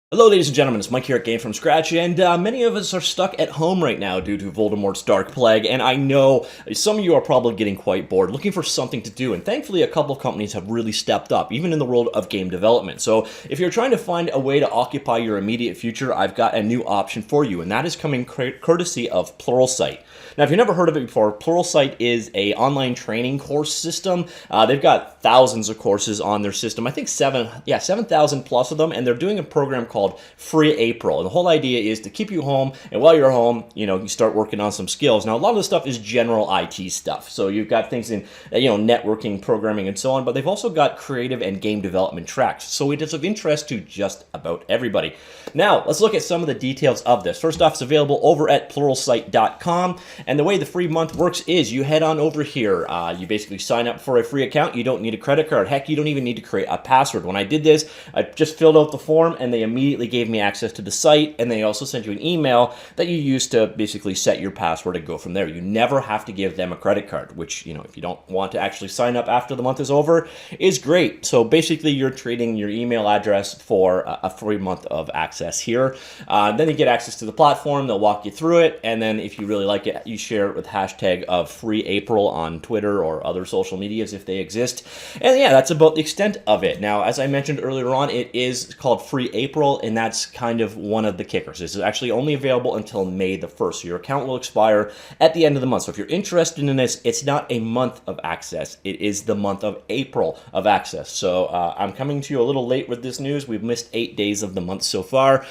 Hello, ladies and gentlemen, it's Mike here at Game From Scratch, and many of us are stuck at home right now due to Voldemort's Dark Plague, and I know some of you are probably getting quite bored, looking for something to do, and thankfully a couple of companies have really stepped up, even in the world of game development. So if you're trying to find a way to occupy your immediate future, I've got a new option for you, and that is coming courtesy of Pluralsight. Now, if you've never heard of it before, Pluralsight is an online training course system. They've got thousands of courses on their system. I think 7,000 plus of them, and they're doing a program called Free April. And the whole idea is to keep you home, and while you're home, you start working on some skills. Now, a lot of the stuff is general IT stuff. So you've got things in, networking, programming, and so on, but they've also got creative and game development tracks. So it is of interest to just about everybody. Now, let's look at some of the details of this. First off, it's available over at pluralsight.com. And the way the free month works is you head on over here. You basically sign up for a free account. You don't need a credit card. Heck, you don't even need to create a password. When I did this, I just filled out the form, and they immediately gave me access to the site, and they also send you an email that you use to basically set your password and go from there. You never have to give them a credit card, which, if you don't want to actually sign up after the month is over, is great. So basically, you're trading your email address for a free month of access here. Then you get access to the platform. They'll walk you through it, and then if you really like it, you share it with hashtag of Free April on Twitter or other social medias if they exist. And yeah, that's about the extent of it. Now, as I mentioned earlier on, it is called Free April, and that's kind of one of the kickers. This is actually only available until May the 1st, so your account will expire at the end of the month. So if you're interested in this, it's not a month of access. It is the month of April of access. So I'm coming to you a little late with this news. We've missed 8 days of the month so far.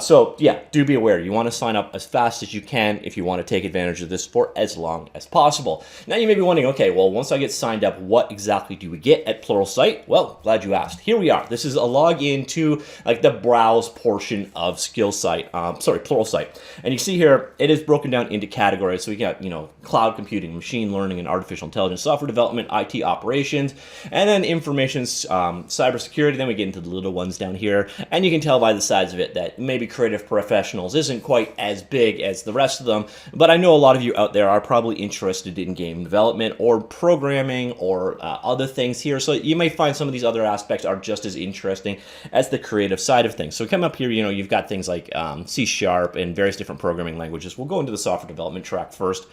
So yeah, do be aware. You want to sign up as fast as you can if you want to take advantage of this for as long as possible. Now you may be wondering, okay, well, once I get signed up, what exactly do we get at Pluralsight? Well, glad you asked. Here we are. This is a login to the browse portion of Pluralsight. And you see here, it is broken down into categories. So we got, cloud computing, machine learning, and artificial intelligence, software development, IT operations, and then information, cybersecurity. Then we get into the little ones down here. And you can tell by the size of it that maybe creative professionals isn't quite as big as the rest of them. But I know a lot of you out there are probably interested in game development or programming or other things here. So you may find some of these other aspects are just as interesting as the creative side of things. So come up here, you've got things like C# and various different programming languages. We'll go into the software development track first.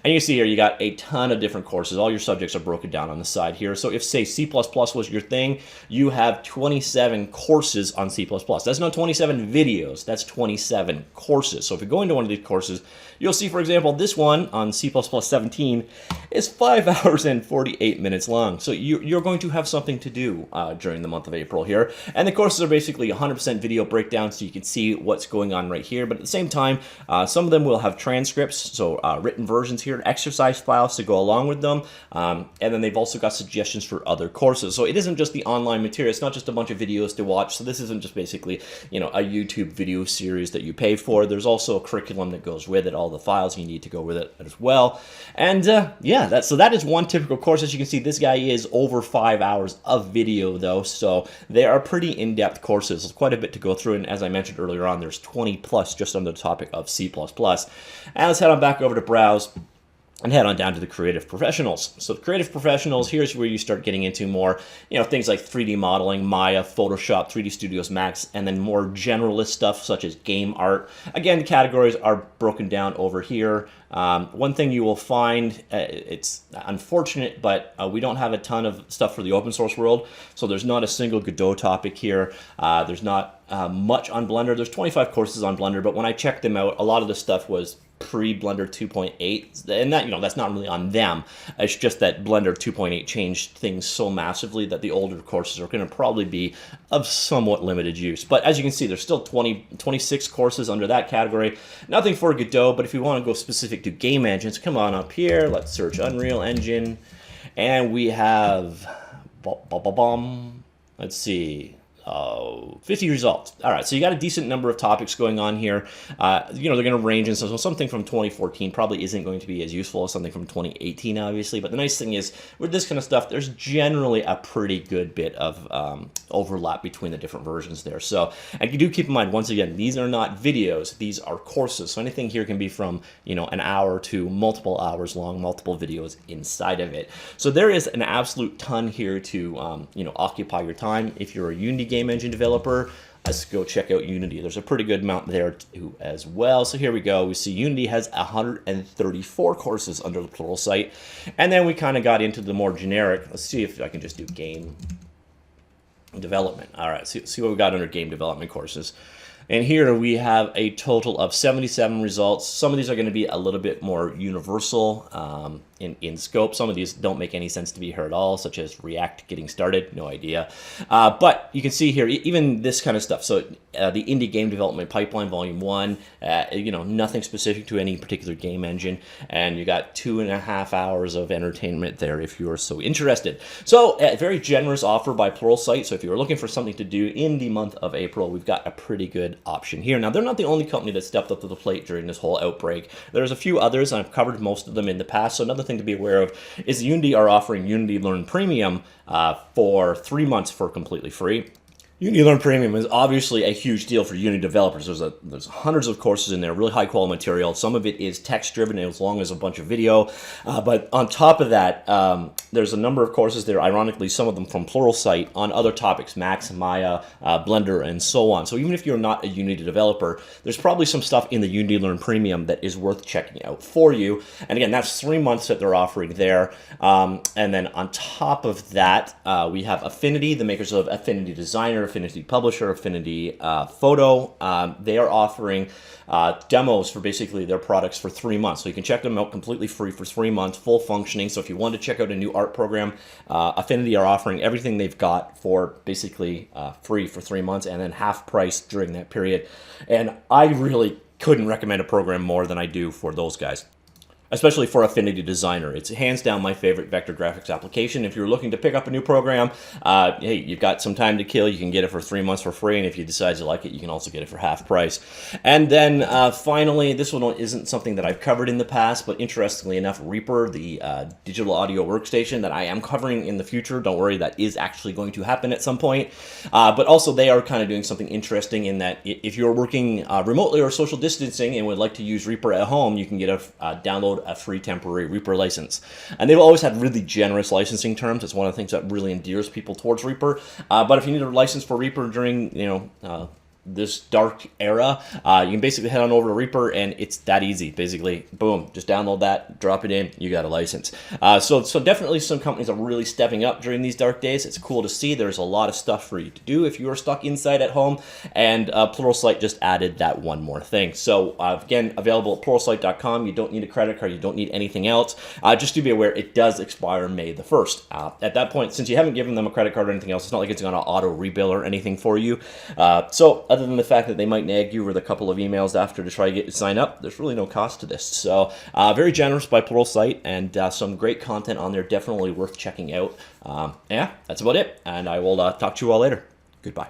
And you see here, you got a ton of different courses. All your subjects are broken down on the side here. So if, say, C++ was your thing, you have 27 courses on C++. That's not 27 videos. That's 27 courses. So if you go into one of these courses, you'll see, for example, this one on C++ 17 is 5 hours and 48 minutes long. So you're going to have something to do during the month of April here. And the courses are basically 100% video breakdown, so you can see what's going on right here. But at the same time, some of them will have transcripts, so written versions here, exercise files to go along with them. And then they've also got suggestions for other courses. So it isn't just the online material. It's not just a bunch of videos to watch. So this isn't just basically, a YouTube video series that you pay for. There's also a curriculum that goes with it, all the files you need to go with it as well. And yeah, that is one typical course. As you can see, this guy is over 5 hours of video though, so they are pretty in-depth courses. There's quite a bit to go through, and as I mentioned earlier on, there's 20 plus just on the topic of C++. And let's head on back over to Browse and head on down to the creative professionals. So the creative professionals, here's where you start getting into more, things like 3D modeling, Maya, Photoshop, 3D Studios Max, and then more generalist stuff such as game art. Again, the categories are broken down over here. One thing you will find, it's unfortunate, but we don't have a ton of stuff for the open source world. So there's not a single Godot topic here. There's not much on Blender. There's 25 courses on Blender, but when I checked them out, a lot of the stuff was pre-Blender 2.8, and that, that's not really on them. It's just that Blender 2.8 changed things so massively that the older courses are going to probably be of somewhat limited use. But as you can see, there's still 26 courses under that category. Nothing for Godot, but if you want to go specific to game engines, come on up here. Let's search Unreal Engine, and we have, let's see, 50 results. All right, so you got a decent number of topics going on here. They're going to range in, so something from 2014 probably isn't going to be as useful as something from 2018, obviously. But the nice thing is, with this kind of stuff, there's generally a pretty good bit of overlap between the different versions there. So, and you do keep in mind, once again, these are not videos, these are courses. So anything here can be from, an hour to multiple hours long, multiple videos inside of it. So there is an absolute ton here to, occupy your time. If you're a Unity game engine developer, let's go check out Unity. There's a pretty good amount there too as well. So here we go. We see Unity has 134 courses under the Pluralsight. And then we kind of got into the more generic. Let's see if I can just do game development. All right, see what we got under game development courses. And here we have a total of 77 results. Some of these are going to be a little bit more universal in scope. Some of these don't make any sense to be here at all, such as React getting started, no idea. But you can see here, even this kind of stuff. So the Indie Game Development Pipeline Volume 1, nothing specific to any particular game engine. And you got 2.5 hours of entertainment there if you're so interested. So a very generous offer by Pluralsight. So if you're looking for something to do in the month of April, we've got a pretty good option here. Now, they're not the only company that stepped up to the plate during this whole outbreak. There's a few others, and I've covered most of them in the past. So another thing to be aware of is Unity are offering Unity Learn Premium for 3 months for completely free. Unity Learn Premium is obviously a huge deal for Unity developers. There's hundreds of courses in there, really high quality material. Some of it is text driven as long as a bunch of video. But on top of that, there's a number of courses there, ironically, some of them from Pluralsight on other topics, Max, Maya, Blender, and so on. So even if you're not a Unity developer, there's probably some stuff in the Unity Learn Premium that is worth checking out for you. And again, that's 3 months that they're offering there. And then on top of that, we have Affinity, the makers of Affinity Designer, Affinity Publisher, Affinity Photo. They are offering demos for basically their products for 3 months. So you can check them out completely free for 3 months, full functioning. So if you want to check out a new art program, Affinity are offering everything they've got for basically free for 3 months and then half price during that period. And I really couldn't recommend a program more than I do for those guys, especially for Affinity Designer. It's hands down my favorite vector graphics application. If you're looking to pick up a new program, hey, you've got some time to kill. You can get it for 3 months for free, and if you decide you like it, you can also get it for half price. And then finally, this one isn't something that I've covered in the past, but interestingly enough, Reaper, the digital audio workstation that I am covering in the future, don't worry, that is actually going to happen at some point. But also, they are kind of doing something interesting in that if you're working remotely or social distancing and would like to use Reaper at home, you can get a download a free temporary Reaper license. And they've always had really generous licensing terms. It's one of the things that really endears people towards Reaper. But if you need a license for Reaper during, this dark era, you can basically head on over to Reaper, and it's that easy. Basically, boom, just download that, drop it in, you got a license. So definitely some companies are really stepping up during these dark days. It's cool to see. There's a lot of stuff for you to do if you are stuck inside at home, and Pluralsight just added that one more thing. So again, available at pluralsight.com. You don't need a credit card. You don't need anything else. Just to be aware, it does expire May the 1st. At that point, since you haven't given them a credit card or anything else, it's not like it's going to auto rebill or anything for you. So other than the fact that they might nag you with a couple of emails after to try to get you to sign up, there's really no cost to this. So very generous by Pluralsight, and some great content on there, definitely worth checking out. Yeah, that's about it, and I will talk to you all later. Goodbye.